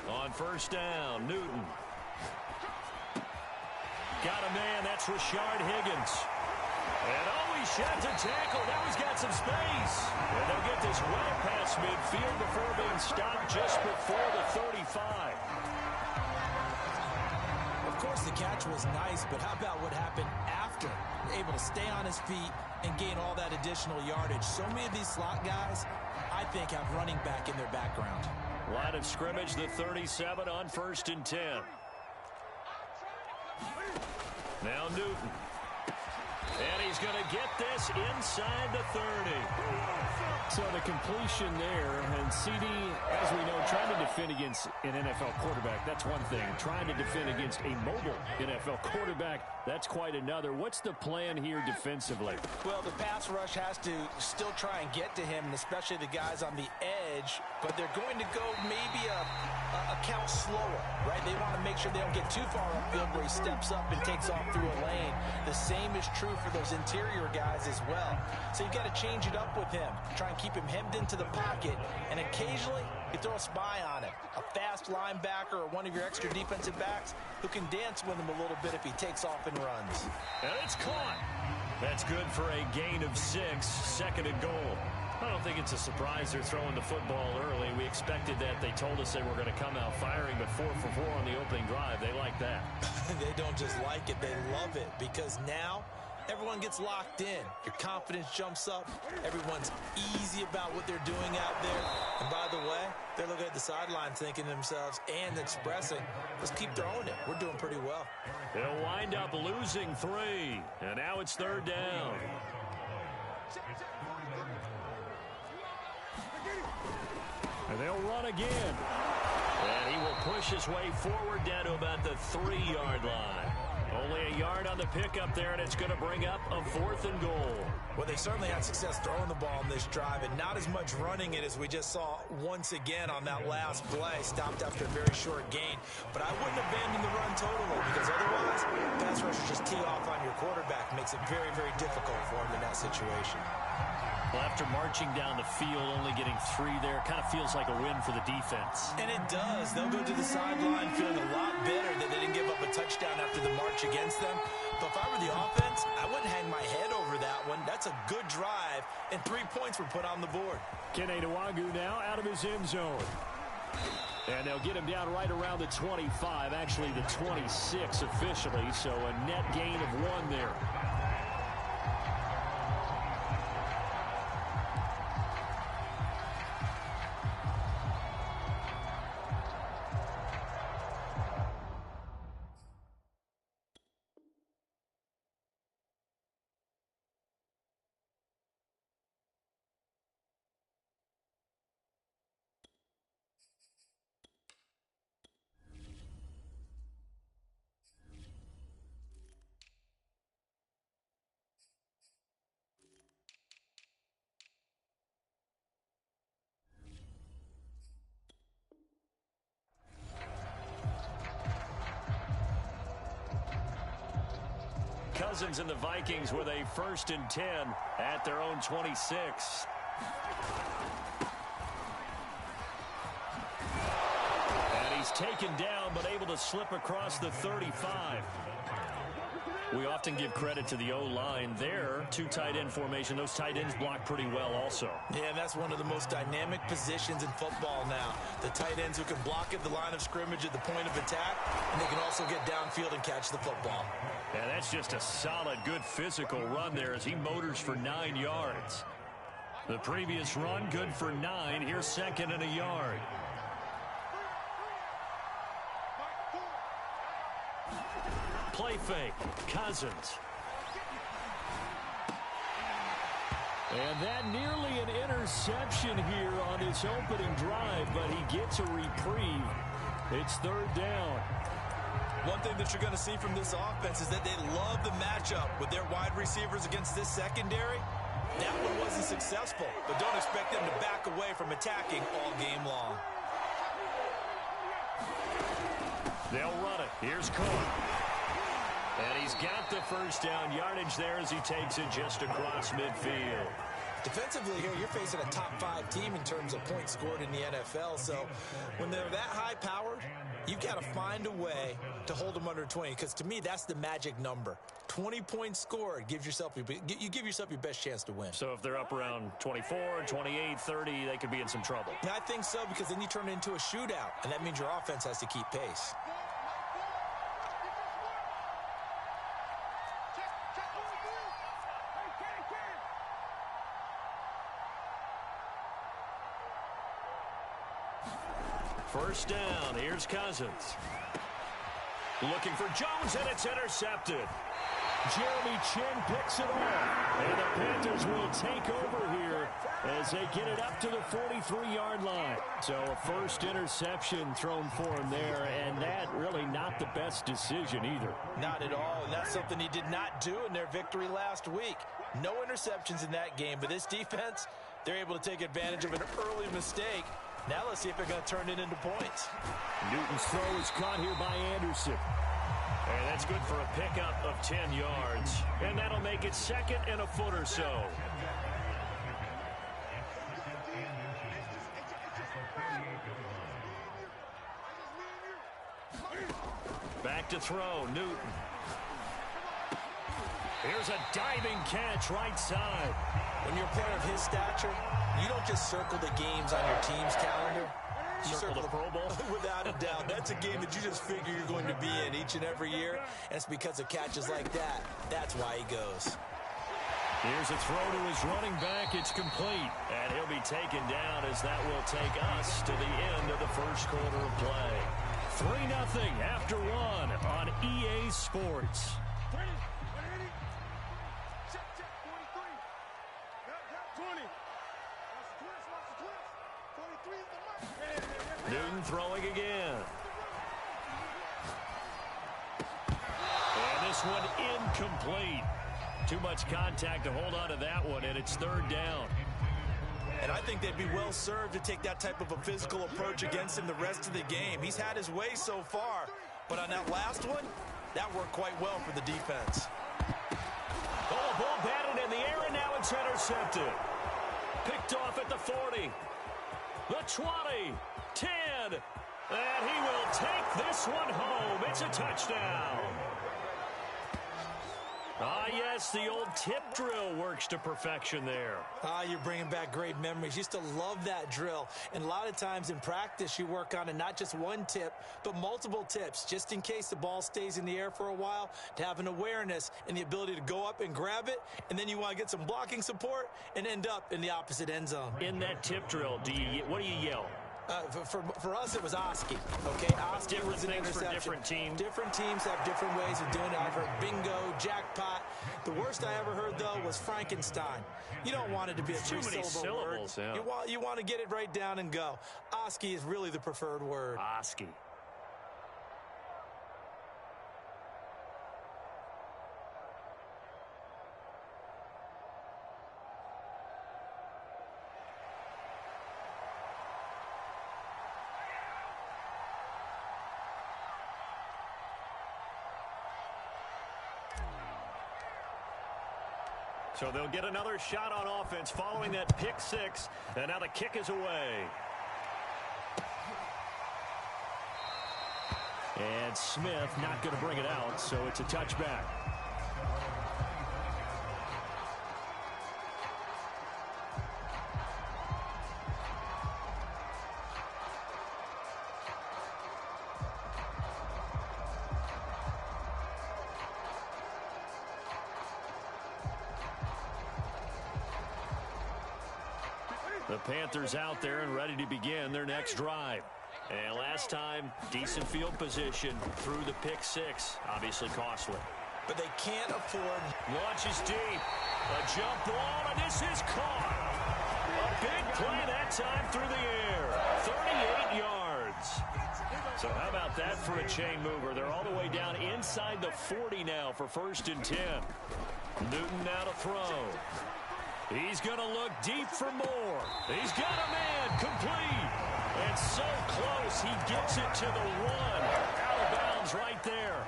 On first down, Newton. Got a man, that's Rashard Higgins. And he shot to tackle. Now he's got some space. And they'll get this well past midfield before being stopped just before the 35. Of course, the catch was nice, but how about what happened after? Able to stay on his feet and gain all that additional yardage. So many of these slot guys, I think, have running back in their background. Line of scrimmage, the 37 on first and 10. Now Newton. And he's going to get this inside the 30. So the completion there, and CD, as we know, trying to defend against an NFL quarterback, that's one thing. Trying to defend against a mobile NFL quarterback, that's quite another. What's the plan here defensively? Well, the pass rush has to still try and get to him, and especially the guys on the edge, but they're going to go maybe a count slower, right? They want to make sure they don't get too far upfield where he steps up and takes off through a lane. The same is true for those interior guys as well. So you've got to change it up with him. Try and keep him hemmed into the pocket, and occasionally you throw a spy on him. A fast linebacker or one of your extra defensive backs who can dance with him a little bit if he takes off and runs. And it's caught. That's good for a gain of 6, second and goal. I don't think it's a surprise they're throwing the football early. We expected that. They told us they were going to come out firing, but 4 for 4 on the opening drive. They like that. They don't just like it, they love it, because now everyone gets locked in. Your confidence jumps up. Everyone's easy about what they're doing out there. And by the way, they're looking at the sideline thinking to themselves and expressing, let's keep throwing it. We're doing pretty well. They'll wind up losing 3, and now it's third down. And they'll run again. And he will push his way forward down to about the 3-yard line. Only a yard on the pickup there, and it's going to bring up a 4th and goal. Well, they certainly had success throwing the ball in this drive, and not as much running it as we just saw once again on that last play. Stopped after a very short gain. But I wouldn't abandon the run totally, because otherwise, pass rushers just tee off on your quarterback. Makes it very, very difficult for him in that situation. Well, after marching down the field, only getting 3 there, kind of feels like a win for the defense. And it does. They'll go to the sideline feeling a lot better that they didn't give up a touchdown after the march against them. But if I were the offense, I wouldn't hang my head over that one. That's a good drive, and 3 points were put on the board. Kene Nwangwu now out of his end zone. And they'll get him down right around the 25, actually the 26 officially, so a net gain of 1 there. Cousins and the Vikings with a 1st and 10 at their own 26. And he's taken down but able to slip across the 35. We often give credit to the O-line there. 2 tight end formation. Those tight ends block pretty well also. Yeah, and that's one of the most dynamic positions in football now. The tight ends who can block at the line of scrimmage at the point of attack, and they can also get downfield and catch the football. Yeah, that's just a solid, good physical run there as he motors for 9 yards. The previous run, good for 9. Here's 2nd and a yard. Play fake. Cousins. And that nearly an interception here on his opening drive, but he gets a reprieve. It's third down. One thing that you're going to see from this offense is that they love the matchup with their wide receivers against this secondary. That one wasn't successful, but don't expect them to back away from attacking all game long. They'll run it. Here's Cohen. And he's got the first down yardage there as he takes it just across midfield. Defensively here, you're facing a top 5 team in terms of points scored in the NFL. So when they're that high-powered, you've got to find a way to hold them under 20. Because to me, that's the magic number. 20 points scored gives yourself you give yourself your best chance to win. So if they're up around 24, 28, 30, they could be in some trouble. I think so, because then you turn it into a shootout, and that means your offense has to keep pace. First down, here's Cousins. Looking for Jones, and it's intercepted. Jeremy Chinn picks it off. And the Panthers will take over here as they get it up to the 43-yard line. So a first interception thrown for him there, and that really not the best decision either. Not at all, and that's something he did not do in their victory last week. No interceptions in that game, but this defense, they're able to take advantage of an early mistake. Now let's see if they're going to turn it into points. Newton's throw is caught here by Anderson. And that's good for a pickup of 10 yards. And that'll make it second and a foot or so. Back to throw, Newton. Here's a diving catch right side. When you're a player of his stature, you don't just circle the games on your team's calendar. You circle the Pro Bowl? Without a doubt. That's a game that you just figure you're going to be in each and every year. And it's because of catches like that. That's why he goes. Here's a throw to his running back. It's complete. And he'll be taken down as that will take us to the end of the first quarter of play. 3-0 after one on EA Sports. Newton throwing again. And this one incomplete. Too much contact to hold on to that one, and it's third down. And I think they'd be well served to take that type of a physical approach against him the rest of the game. He's had his way so far, but on that last one, that worked quite well for the defense. Oh, ball batted in the air, and now it's intercepted. Picked off at the 40. The 20. 10. And he will take this one home. It's a touchdown. Ah, yes, the old tip drill works to perfection there. You're bringing back great memories. Used to love that drill. And a lot of times in practice, you work on it, not just one tip, but multiple tips, just in case the ball stays in the air for a while, to have an awareness and the ability to go up and grab it, and then you want to get some blocking support and end up in the opposite end zone. In that tip drill, what do you yell? For us, it was Oski. Okay, Oski was an interception. For different teams. Different teams have different ways of doing it. I've heard bingo, jackpot. The worst I ever heard, though, was Frankenstein. You don't want it to be a three-syllable word. Yeah. You want to get it right down and go. Oski is really the preferred word. Oski. So they'll get another shot on offense following that pick six. And now the kick is away. And Smith not going to bring it out, so it's a touchback. The Panthers out there and ready to begin their next drive. And last time, decent field position through the pick six. Obviously costly. But they can't afford. Launches deep. A jump ball, and this is caught. A big play that time through the air. 38 yards. So how about that for a chain mover? They're all the way down inside the 40 now for 1st and 10. Newton now to throw. He's going to look deep for more. He's got a man complete. And so close, he gets it to the one. Out of bounds right there.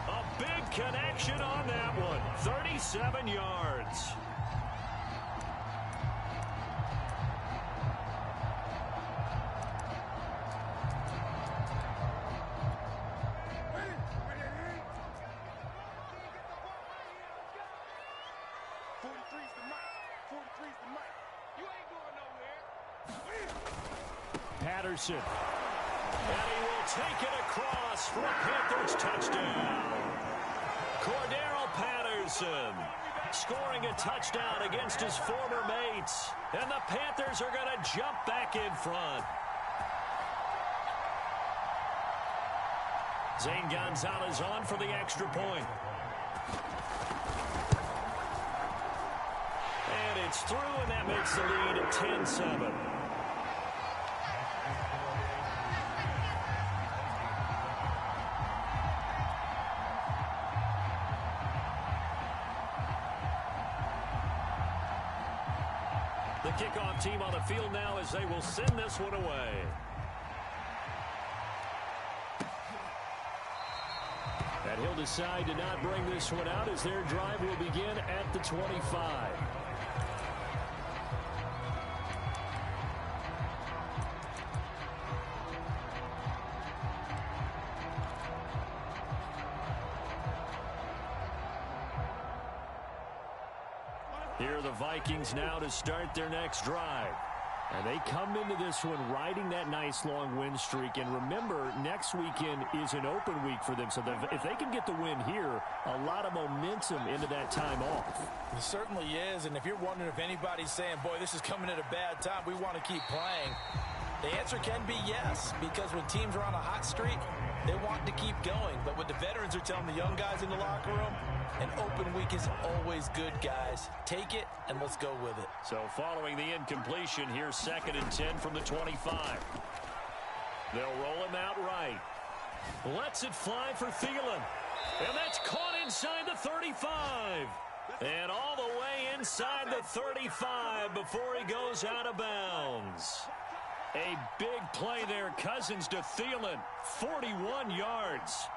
A big connection on that one. 37 yards. Patterson. And he will take it across for a Panthers touchdown. Cordero Patterson scoring a touchdown against his former mates. And the Panthers are going to jump back in front. Zane Gonzalez on for the extra point. And it's through, and that makes the lead 10-7. The kickoff team on the field now as they will send this one away. And he'll decide to not bring this one out as their drive will begin at the 25. Here are the Vikings now to start their next drive. And they come into this one riding that nice long win streak. And remember, next weekend is an open week for them. So if they can get the win here, a lot of momentum into that time off. It certainly is. And if you're wondering if anybody's saying, boy, this is coming at a bad time, we want to keep playing, the answer can be yes. Because when teams are on a hot streak, they want to keep going. But what the veterans are telling the young guys in the locker room, an open week is always good, guys. Take it, and let's go with it. So following the incompletion, here's 2nd and 10 from the 25. They'll roll him out right. Lets it fly for Thielen. And that's caught inside the 35. And all the way inside the 35 before he goes out of bounds. A big play there. Cousins to Thielen. 41 yards.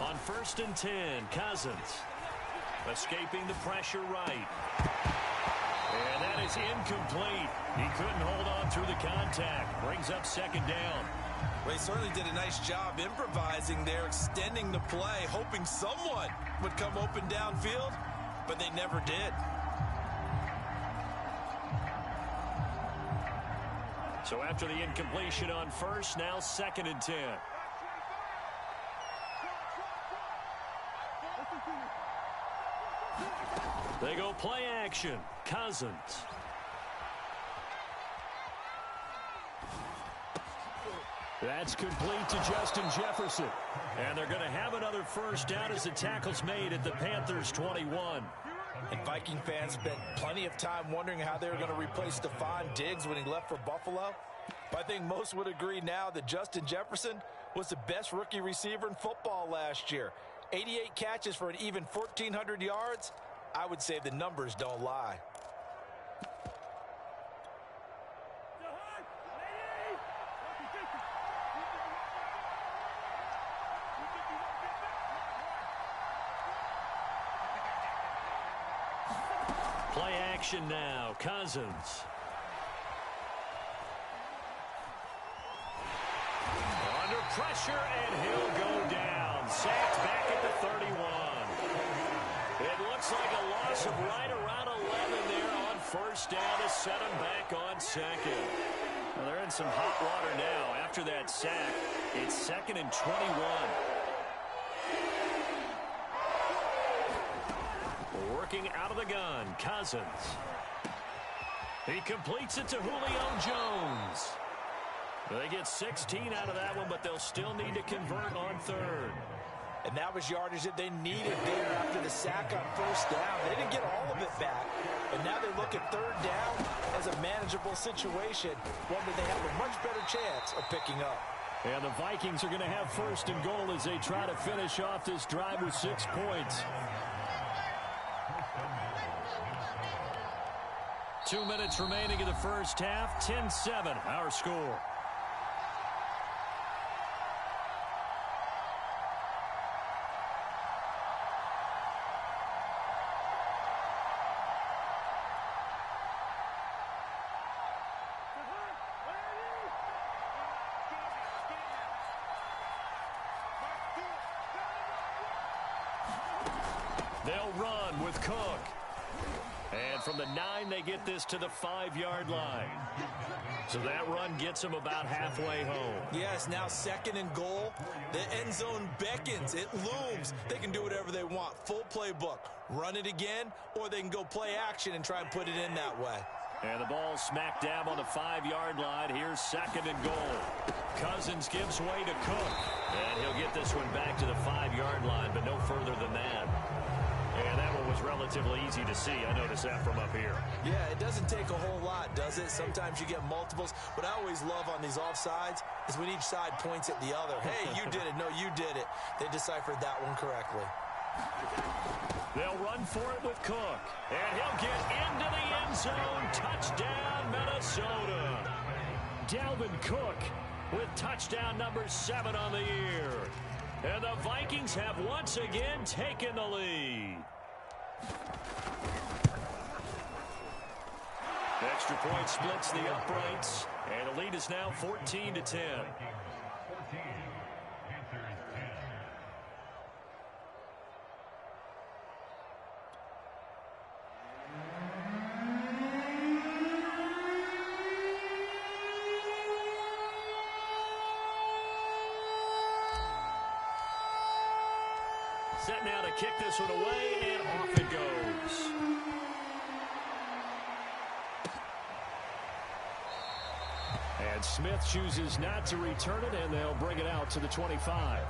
On 1st and 10, Cousins escaping the pressure right. And that is incomplete. He couldn't hold on through the contact. Brings up 2nd down. Well, he certainly did a nice job improvising there, extending the play, hoping someone would come open downfield, but they never did. So after the incompletion on 1st, now 2nd and 10. They go play action. Cousins. That's complete to Justin Jefferson. And they're going to have another 1st down as the tackle's made at the Panthers 21. And Viking fans spent plenty of time wondering how they were going to replace Stephon Diggs when he left for Buffalo. But I think most would agree now that Justin Jefferson was the best rookie receiver in football last year. 88 catches for an even 1,400 yards. I would say the numbers don't lie. Play action now. Cousins. Under pressure, and he'll go down. Sacked back at the 31. It looks like a loss of right around 11 there on 1st down to set him back on 2nd. Well, they're in some hot water now. After that sack, it's 2nd and 21. Working out of the gun, Cousins. He completes it to Julio Jones. They get 16 out of that one, but they'll still need to convert on 3rd. And that was yardage that they needed there after the sack on 1st down. They didn't get all of it back. And now they look at 3rd down as a manageable situation, one that they have a much better chance of picking up. And the Vikings are going to have 1st and goal as they try to finish off this drive with 6 points. 2 minutes remaining in the 1st half. 10-7, our score. They'll run with Cook. And from the 9, they get this to the 5-yard line. So that run gets them about halfway home. Yes, now 2nd and goal. The end zone beckons. It looms. They can do whatever they want. Full playbook. Run it again, or they can go play action and try and put it in that way. And the ball smack dab on the 5-yard line. Here's 2nd and goal. Cousins gives way to Cook. And he'll get this one back to the 5-yard line, but no further than that. And that one was relatively easy to see. I noticed that from up here. Yeah, it doesn't take a whole lot, does it? Sometimes you get multiples. What I always love on these offsides is when each side points at the other. Hey, you did it. No, you did it. They deciphered that one correctly. They'll run for it with Cook. And he'll get into the end zone. Touchdown, Minnesota. Dalvin Cook with touchdown number 7 on the year. And the Vikings have once again taken the lead. Extra point splits the uprights. And the lead is now 14-10. Set now to kick this one away, and off it goes. And Smith chooses not to return it, and they'll bring it out to the 25.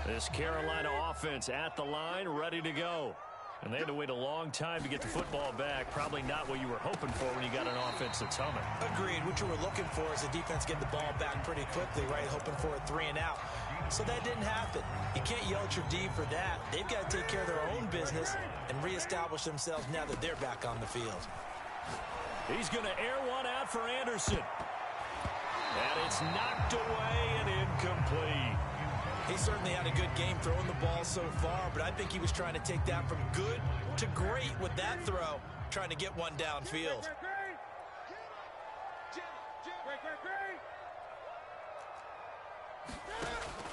This Carolina offense at the line, ready to go. And they had to wait a long time to get the football back. Probably not what you were hoping for when you got an offense that's humming. Agreed. What you were looking for is the defense getting the ball back pretty quickly, right? Hoping for a 3 and out. So that didn't happen. You can't yell at your D for that. They've got to take care of their own business and reestablish themselves now that they're back on the field. He's going to air one out for Anderson. And it's knocked away and incomplete. He certainly had a good game throwing the ball so far, but I think he was trying to take that from good to great with that throw, trying to get one downfield.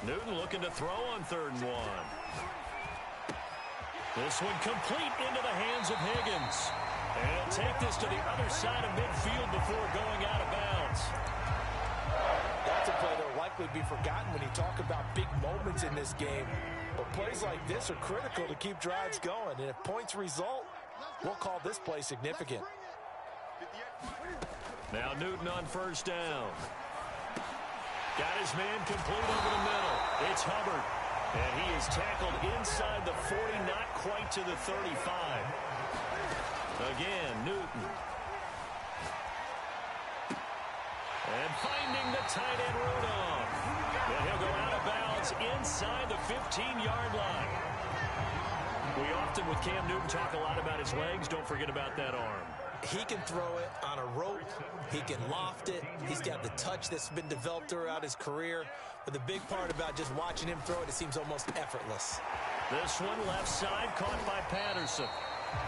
Newton looking to throw on 3rd and 1. This one complete into the hands of Higgins. And he'll take this to the other side of midfield before going out of bounds. That's a play that will likely be forgotten when you talk about big moments in this game. But plays like this are critical to keep drives going. And if points result, we'll call this play significant. Now Newton on 1st down. Got his man complete over the middle. It's Hubbard. And he is tackled inside the 40, not quite to the 35. Again, Newton. And finding the tight end Rudolph. And he'll go out of bounds inside the 15-yard line. We often, with Cam Newton, talk a lot about his legs. Don't forget about that arm. He can throw it on a rope. He can loft it. He's got the touch that's been developed throughout his career. But the big part about just watching him throw it, it seems almost effortless. This one left side caught by Patterson.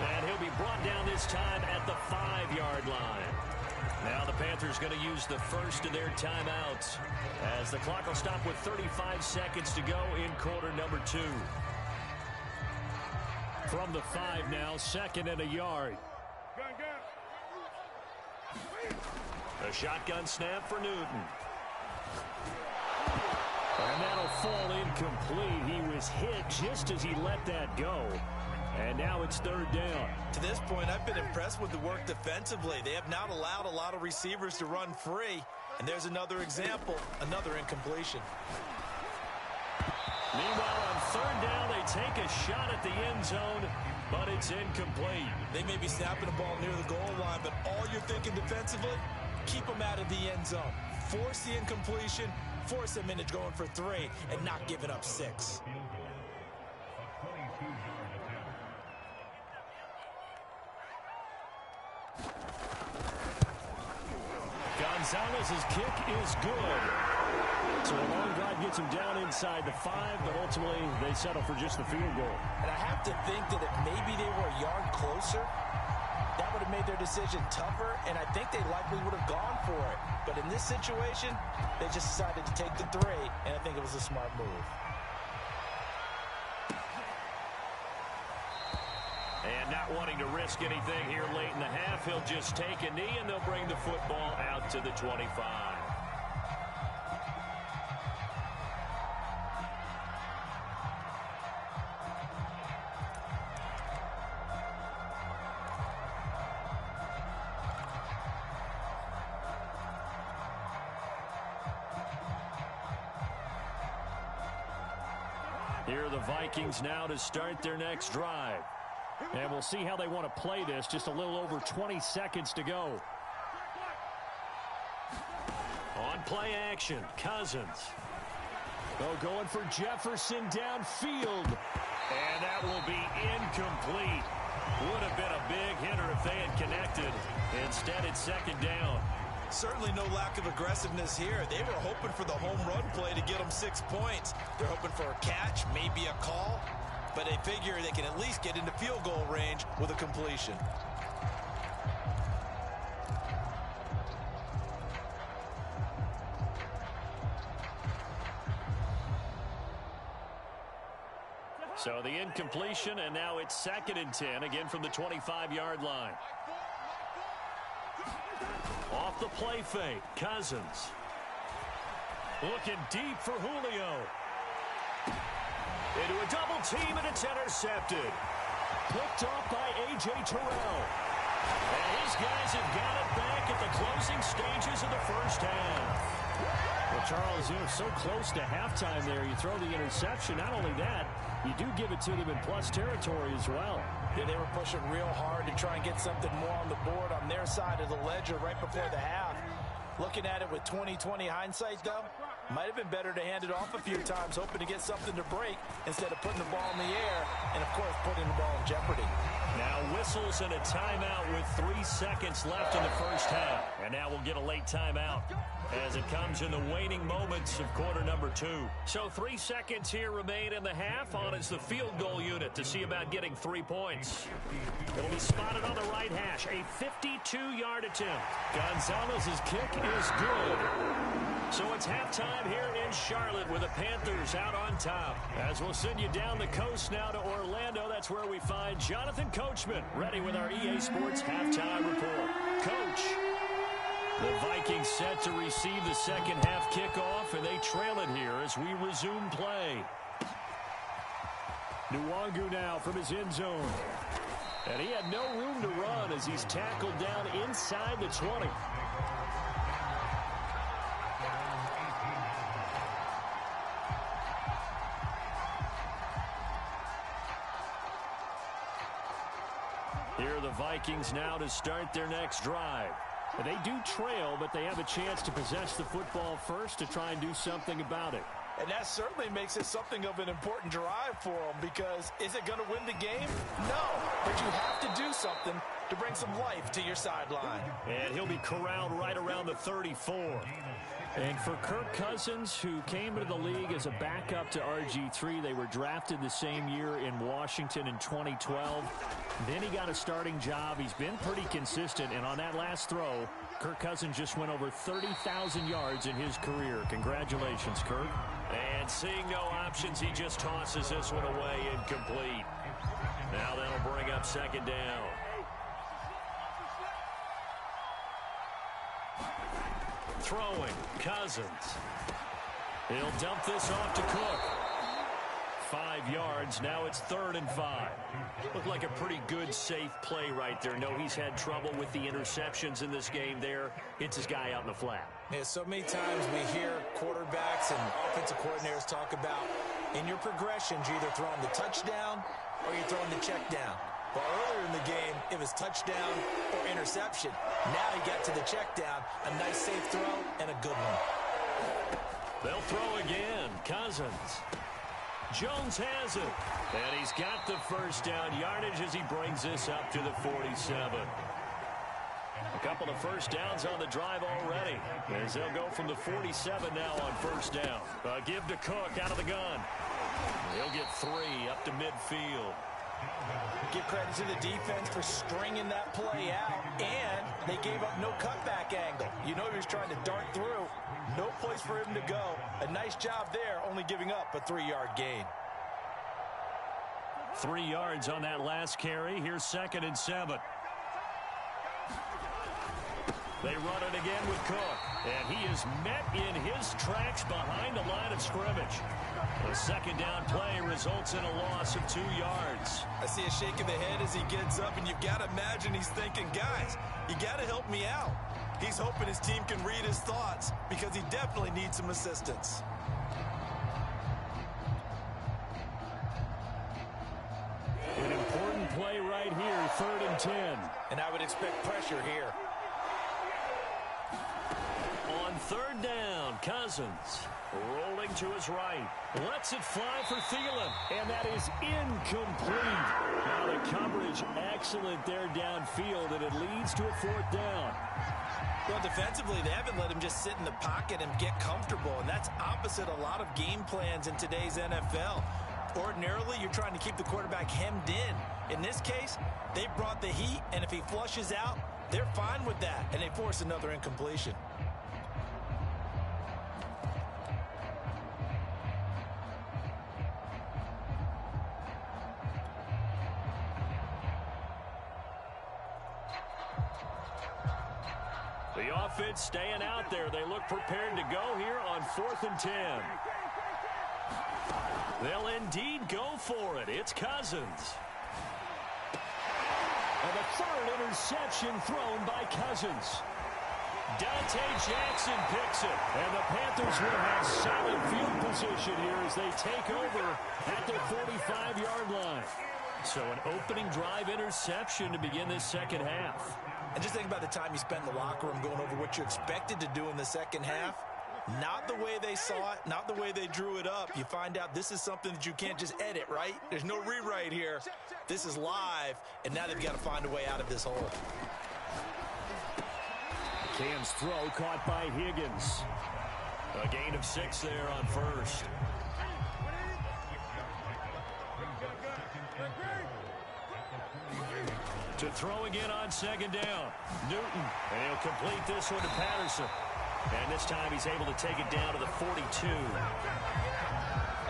And he'll be brought down this time at the 5-yard line. Now the Panthers going to use the first of their timeouts as the clock will stop with 35 seconds to go in quarter number 2. From the 5 now, 2nd and a yard. A shotgun snap for Newton. And that'll fall incomplete. He was hit just as he let that go. And now it's 3rd down. To this point, I've been impressed with the work defensively. They have not allowed a lot of receivers to run free. And there's another example, another incompletion. Meanwhile, on 3rd down, they take a shot at the end zone, but it's incomplete. They may be snapping the ball near the goal line, but all you're thinking defensively, keep them out of the end zone. Force the incompletion, force them into going for 3, and not giving up 6. Gonzalez's kick is good. So a long drive gets them down inside the 5, but ultimately they settle for just the field goal. And I have to think that if maybe they were a yard closer, that would have made their decision tougher, and I think they likely would have gone for it. But in this situation, they just decided to take the 3, and I think it was a smart move. And not wanting to risk anything here late in the half, he'll just take a knee, and they'll bring the football out to the 25. Here are the Vikings now to start their next drive. And we'll see how they want to play this. Just a little over 20 seconds to go. On play action, Cousins. Oh, going for Jefferson downfield. And that will be incomplete. Would have been a big hitter if they had connected. Instead, it's second down. Certainly no lack of aggressiveness here. They were hoping for the home run play to get them 6 points. They're hoping for a catch, maybe a call. But they figure they can at least get into field goal range with a completion. So the incompletion, and now it's 2nd and 10, again from the 25-yard line. Off the play fake, Cousins. Looking deep for Julio. Into a double team, and it's intercepted. Picked off by A.J. Terrell. And his guys have got it back at the closing stages of the first half. Well, Charles, you're so close to halftime there. You throw the interception. Not only that, you do give it to them in plus territory as well. Yeah, they were pushing real hard to try and get something more on the board on their side of the ledger right before the half. Looking at it with 20/20 hindsight, though, might have been better to hand it off a few times, hoping to get something to break instead of putting the ball in the air and, of course, putting the ball in jeopardy. Now whistles and a timeout with 3 seconds left in the first half. And now we'll get a late timeout as it comes in the waning moments of quarter number 2. So 3 seconds here remain in the half. On is the field goal unit to see about getting 3 points. It'll be spotted on the right hash. A 52-yard attempt. Gonzalez's kick is good. So it's halftime here in Charlotte with the Panthers out on top. As we'll send you down the coast now to Orlando, that's where we find Jonathan Coachman ready with our EA Sports halftime report. Coach, the Vikings set to receive the second half kickoff, and they trail it here as we resume play. Nwangu now from his end zone. And he had no room to run as he's tackled down inside the 20. Here are the Vikings now to start their next drive. They do trail, but they have a chance to possess the football first to try and do something about it. And that certainly makes it something of an important drive for them, because is it going to win the game? No, but you have to do something to bring some life to your sideline. And he'll be corralled right around the 34. And for Kirk Cousins, who came into the league as a backup to RG3, they were drafted the same year in Washington in 2012. Then he got a starting job. He's been pretty consistent, and on that last throw, Kirk Cousins just went over 30,000 yards in his career. Congratulations, Kirk. And seeing no options, he just tosses this one away, incomplete. Now that'll bring up second down. Throwing, Cousins. He'll dump this off to Cook. 5 yards, now it's 3rd and 5. Looked like a pretty good, safe play right there. No, he's had trouble with the interceptions in this game there. Hits his guy out in the flat. Yeah, so many times we hear quarterbacks and offensive coordinators talk about in your progressions, you're either throwing the touchdown or you're throwing the check down. Well, earlier in the game, it was touchdown or interception. Now he got to the check down, a nice safe throw and a good one. They'll throw again. Cousins. Jones has it. And he's got the first down yardage as he brings this up to the 47. A couple of first downs on the drive already, as they'll go from the 47 now on first down. Give to Cook out of the gun. He'll get 3 up to midfield. Give credit to the defense for stringing that play out, and they gave up no cutback angle. You know he was trying to dart through. No place for him to go. A nice job there, only giving up a 3-yard gain. 3 yards on that last carry. Here's 2nd and 7. They run it again with Cook, and he is met in his tracks behind the line of scrimmage. The 2nd down play results in a loss of 2 yards. I see a shake of the head as he gets up, and you've got to imagine he's thinking, guys, you got to help me out. He's hoping his team can read his thoughts because he definitely needs some assistance. An important play right here, 3rd and 10. And I would expect pressure here. On 3rd down, Cousins rolling to his right. Lets it fly for Thielen. And that is incomplete. Now the coverage excellent there downfield, and it leads to a 4th down. Well, defensively, they haven't let him just sit in the pocket and get comfortable, and that's opposite a lot of game plans in today's NFL. Ordinarily, you're trying to keep the quarterback hemmed in. In this case, they brought the heat, and if he flushes out, they're fine with that, and they force another incompletion. The offense staying out there. They look prepared to go here on 4th and 10. They'll indeed go for it. It's Cousins. And the 3rd interception thrown by Cousins. Dante Jackson picks it. And the Panthers will have solid field position here as they take over at their 45-yard line. So an opening drive interception to begin this 2nd half. And just think about the time you spent in the locker room going over what you expected to do in the 2nd half. Not the way they saw it, not the way they drew it up. You find out this is something that you can't just edit, right? There's no rewrite here. This is live, and now they've got to find a way out of this hole. Cam's throw caught by Higgins. A gain of 6 there on 1st. To throw again on 2nd down. Newton, and he'll complete this one to Patterson. And this time he's able to take it down to the 42.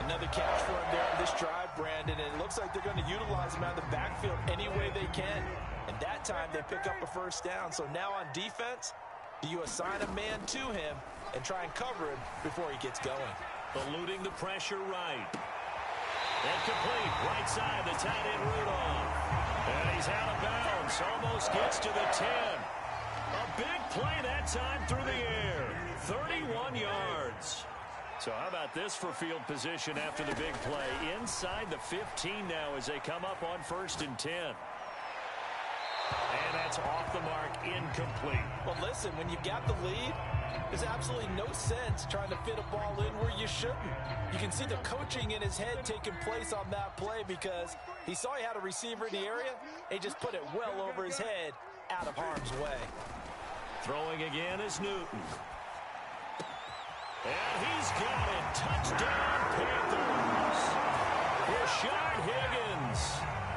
Another catch for him there on this drive, Brandon, and it looks like they're going to utilize him out of the backfield any way they can. And that time they pick up a 1st down. So now on defense, do you assign a man to him and try and cover him before he gets going? Eluding the pressure right. And complete. Right side, the tight end Rudolph. And he's out of bounds. Almost gets to the 10. A big play that time through the air. 31 yards. So how about this for field position after the big play? Inside the 15 now as they come up on 1st and 10. And that's off the mark, incomplete. Well, listen, when you've got the lead, there's absolutely no sense trying to fit a ball in where you shouldn't. You can see the coaching in his head taking place on that play because he saw he had a receiver in the area. He just put it well over his head out of harm's way. Throwing again is Newton. And he's got it. Touchdown, Panthers. Rashard Higgins.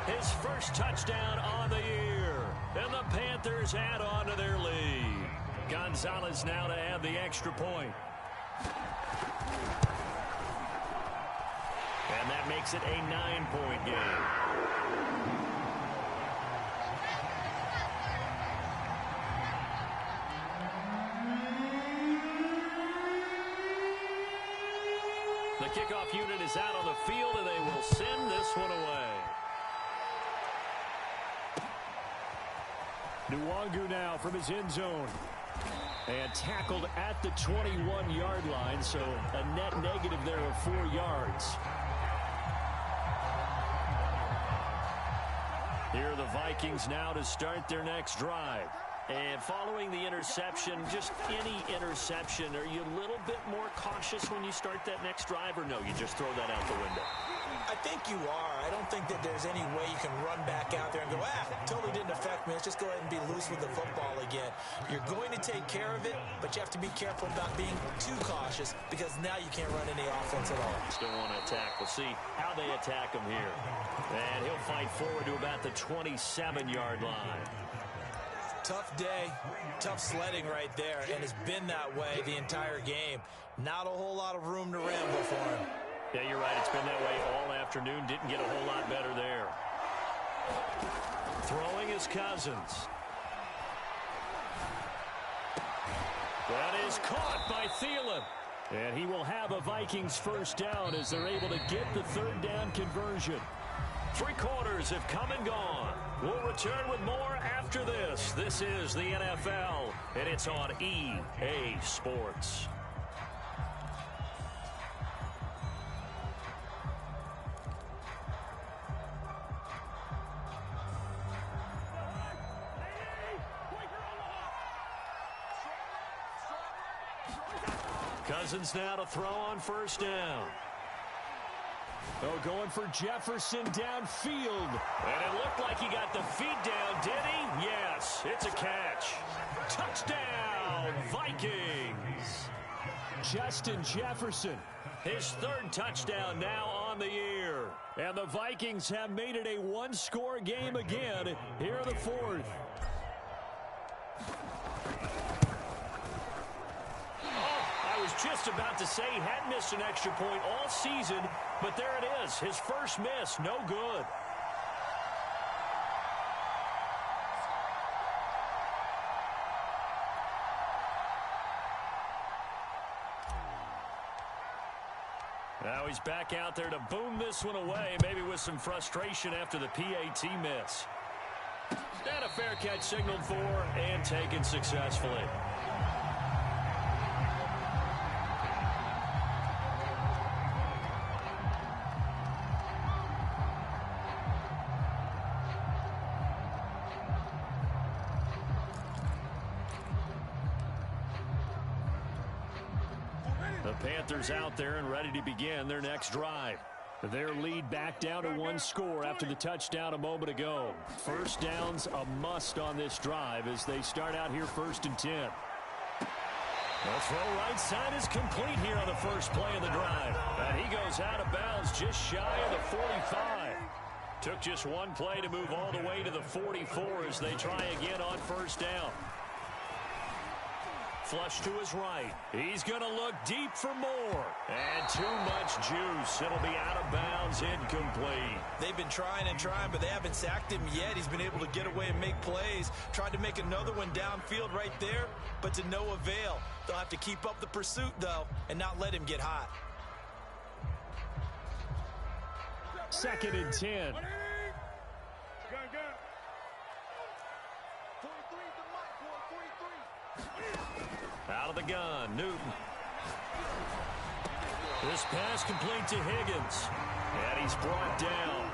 His first touchdown on the year. And the Panthers add on to their lead. Gonzalez now to add the extra point. And that makes it a 9-point game. The kickoff unit is out on the field, and they will send this one away. Nwangu now from his end zone. And tackled at the 21-yard line, so a net negative there of 4 yards. Here are the Vikings now to start their next drive. And following the interception, just any interception, are you a little bit more cautious when you start that next drive, or no, you just throw that out the window? I think you are. I don't think that there's any way you can run back out there and go, totally didn't affect me. Let's just go ahead and be loose with the football again. You're going to take care of it, but you have to be careful about being too cautious because now you can't run any offense at all. Still want to attack. We'll see how they attack him here. And he'll fight forward to about the 27-yard line. Tough day, tough sledding right there, and it's been that way the entire game. Not a whole lot of room to ramble for him. Yeah, you're right. It's been that way all afternoon. Didn't get a whole lot better there. Throwing is Cousins. That is caught by Thielen. And he will have a Vikings first down as they're able to get the third down conversion. 3 quarters have come and gone. We'll return with more after this. This is the NFL, and it's on EA Sports. Cousins now to throw on first down. Oh, going for Jefferson downfield. And it looked like he got the feet down, did he? Yes, it's a catch. Touchdown, Vikings. Justin Jefferson. His 3rd touchdown now on the year. And the Vikings have made it a one-score game again here in the 4th. Just about to say he hadn't missed an extra point all season, but there it is. His first miss, no good. Now he's back out there to boom this one away, maybe with some frustration after the PAT miss. And a fair catch signaled for and taken successfully. Panthers out there and ready to begin their next drive. Their lead back down to 1 score after the touchdown a moment ago. First down's a must on this drive as they start out here 1st and 10. The throw right side is complete here on the first play of the drive. And he goes out of bounds just shy of the 45. Took just one play to move all the way to the 44 as they try again on first down. Flush to his right. He's going to look deep for more. And too much juice. It'll be out of bounds, incomplete. They've been trying and trying, but they haven't sacked him yet. He's been able to get away and make plays. Tried to make another one downfield right there, but to no avail. They'll have to keep up the pursuit, though, and not let him get hot. 2nd and 10. Out of the gun, Newton. This pass complete to Higgins. And he's brought down.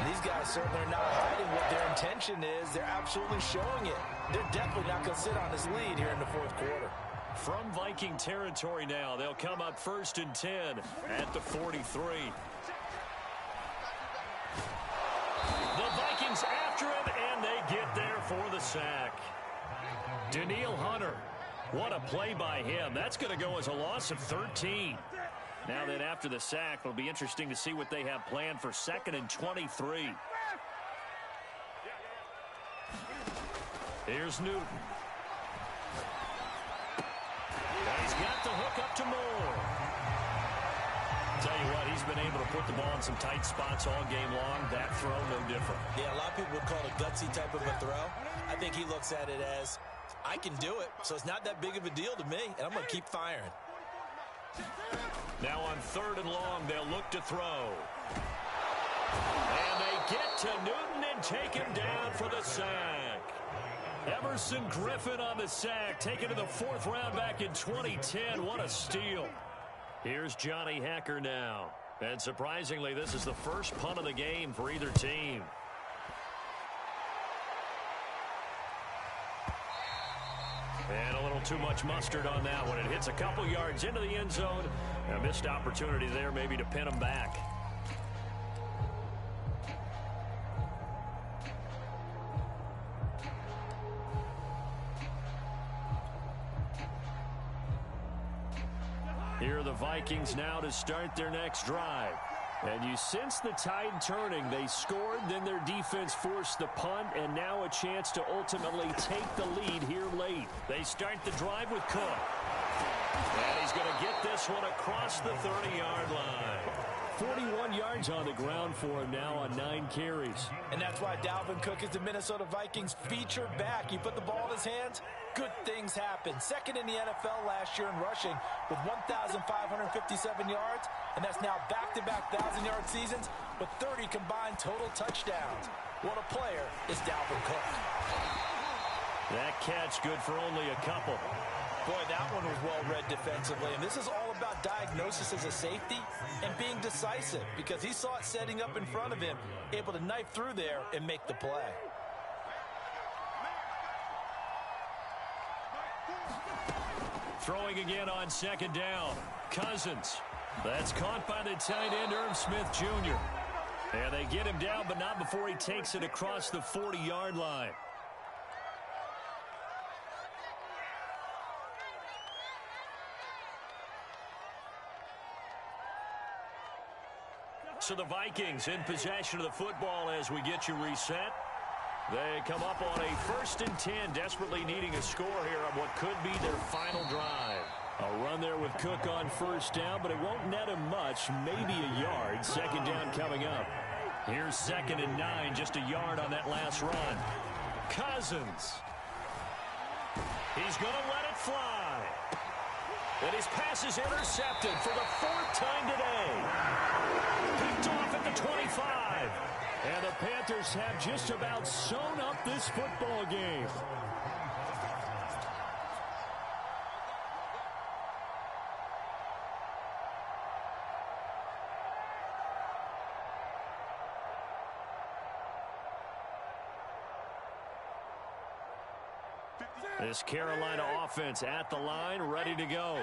These guys certainly are not hiding what their intention is. They're absolutely showing it. They're definitely not going to sit on this lead here in the 4th quarter. From Viking territory now, they'll come up 1st and 10 at the 43. The Vikings after him, and they get there for the sack. Danielle Hunter. What a play by him. That's going to go as a loss of 13. Now then, after the sack, it'll be interesting to see what they have planned for 2nd and 23. Here's Newton. And he's got the hook up to Moore. Tell you what, he's been able to put the ball in some tight spots all game long. That throw, no different. Yeah, a lot of people would call it a gutsy type of a throw. I think he looks at it as, I can do it, so it's not that big of a deal to me, and I'm going to keep firing. Now on 3rd and long, they'll look to throw. And they get to Newton and take him down for the sack. Everson Griffin on the sack, taken to the 4th round back in 2010. What a steal. Here's Johnny Hekker now. And surprisingly, this is the first punt of the game for either team. And a little too much mustard on that one. It hits a couple yards into the end zone. A missed opportunity there maybe to pin them back. Here are the Vikings now to start their next drive. And you sense the tide turning. They scored, then their defense forced the punt, and now a chance to ultimately take the lead here late. They start the drive with Cook. And he's going to get this one across the 30-yard line. 41 yards on the ground for him now on 9 carries. And that's why Dalvin Cook is the Minnesota Vikings featured back. You put the ball in his hands, good things happen. Second in the NFL last year in rushing with 1,557 yards, and that's now back-to-back 1,000-yard seasons with 30 combined total touchdowns. What a player is Dalvin Cook. That catch good for only a couple. Boy, that one was well-read defensively, and this is all about diagnosis as a safety and being decisive because he saw it setting up in front of him, able to knife through there and make the play. Throwing again on second down. Cousins. That's caught by the tight end, Irv Smith Jr. And they get him down, but not before he takes it across the 40-yard line. So the Vikings in possession of the football as we get you reset. They come up on a 1st and 10, desperately needing a score here on what could be their final drive. A run there with Cook on 1st down, but it won't net him much, maybe a yard. 2nd down coming up. Here's 2nd and 9, just a yard on that last run. Cousins. He's going to let it fly. And his pass is intercepted for the 4th time today. Picked off at the 25. And the Panthers have just about sewn up this football game. This Carolina offense at the line, ready to go.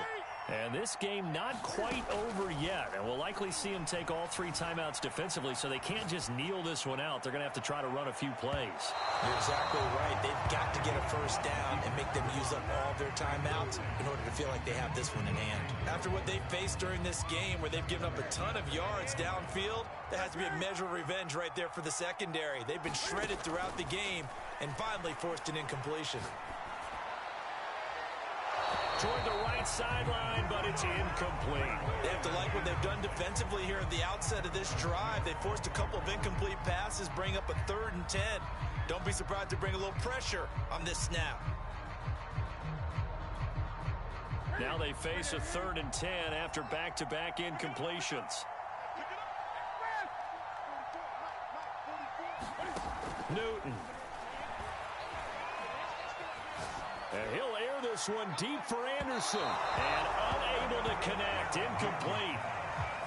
And this game not quite over yet. And we'll likely see them take all 3 timeouts defensively, so they can't just kneel this one out. They're going to have to try to run a few plays. You're exactly right. They've got to get a 1st down and make them use up all their timeouts in order to feel like they have this one in hand. After what they faced during this game where they've given up a ton of yards downfield, there has to be a measure of revenge right there for the secondary. They've been shredded throughout the game and finally forced an incompletion. Toward the right sideline, but it's incomplete. They have to like what they've done defensively here at the outset of this drive. They forced a couple of incomplete passes, bring up a 3rd and 10. Don't be surprised to bring a little pressure on this snap. Now they face a 3rd and 10 after back-to-back incompletions. Newton. And he'll air this one deep for Anderson. And unable to connect. Incomplete.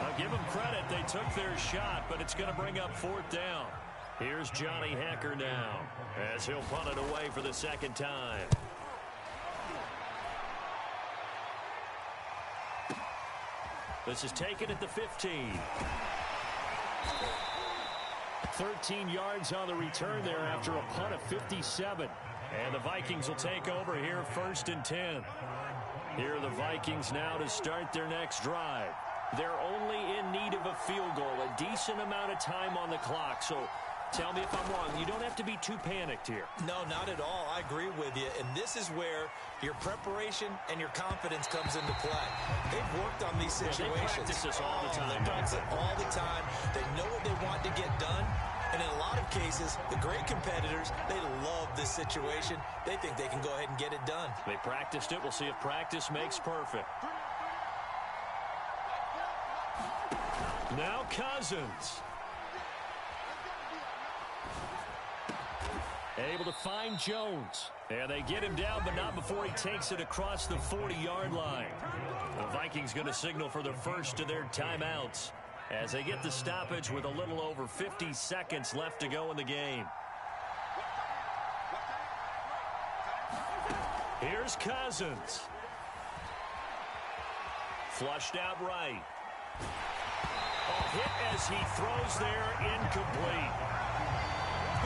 I'll give them credit. They took their shot, but it's going to bring up 4th down. Here's Johnny Hekker now as he'll punt it away for the 2nd time. This is taken at the 15. 13 yards on the return there after a punt of 57. And the Vikings will take over here 1st and 10. Here are the Vikings now to start their next drive. They're only in need of a field goal, a decent amount of time on the clock. So tell me if I'm wrong. You don't have to be too panicked here. No, not at all. I agree with you. And this is where your preparation and your confidence comes into play. They've worked on these situations. Yeah, they practice this all the time. They practice it all the time. They know what they want to get done. And in a lot of cases, the great competitors, they love this situation. They think they can go ahead and get it done. They practiced it. We'll see if practice makes perfect. Now Cousins. Able to find Jones. And they get him down, but not before he takes it across the 40-yard line. The Vikings going to signal for the first of their timeouts as they get the stoppage with a little over 50 seconds left to go in the game. Here's Cousins. Flushed out right. Hit as he throws there, incomplete.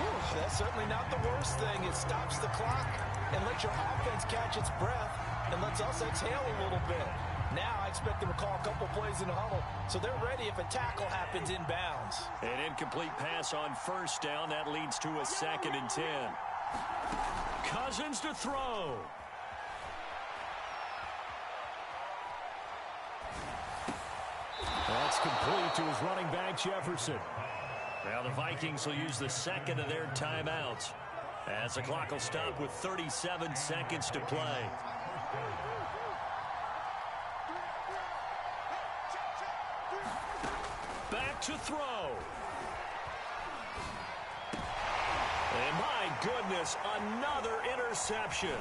Ooh, that's certainly not the worst thing. It stops the clock and lets your offense catch its breath and lets us exhale a little bit. Now I expect them to call a couple plays in the huddle, so they're ready if a tackle happens inbounds. An incomplete pass on first down. That leads to a 2nd and 10. Cousins to throw. That's complete to his running back, Jefferson. Now the Vikings will use the second of their timeouts as the clock will stop with 37 seconds to play. Back to throw. And my goodness, another interception.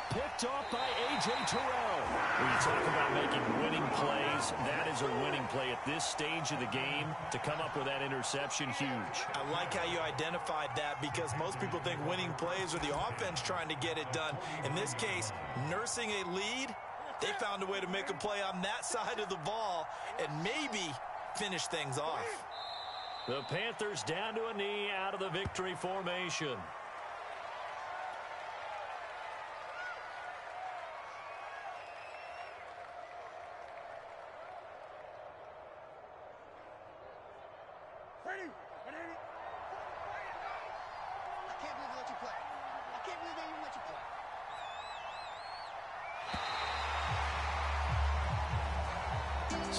Picked off by A.J. Terrell. When you talk about making winning plays, that is a winning play at this stage of the game. To come up with that interception, huge. I like how you identified that because most people think winning plays are the offense trying to get it done. In this case, nursing a lead, they found a way to make a play on that side of the ball and maybe finish things off. The Panthers down to a knee out of the victory formation.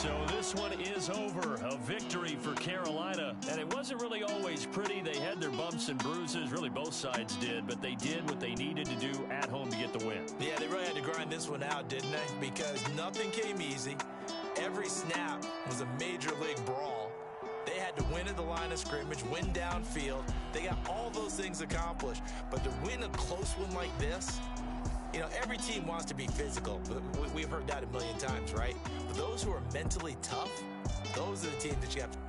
So this one is over. A victory for Carolina. And it wasn't really always pretty. They had their bumps and bruises. Really, both sides did. But they did what they needed to do at home to get the win. Yeah, they really had to grind this one out, didn't they? Because nothing came easy. Every snap was a major league brawl. They had to win at the line of scrimmage, win downfield. They got all those things accomplished. But to win a close one like this, you know, every team wants to be physical. We've heard that a million times, right? But those who are mentally tough, those are the teams that you have to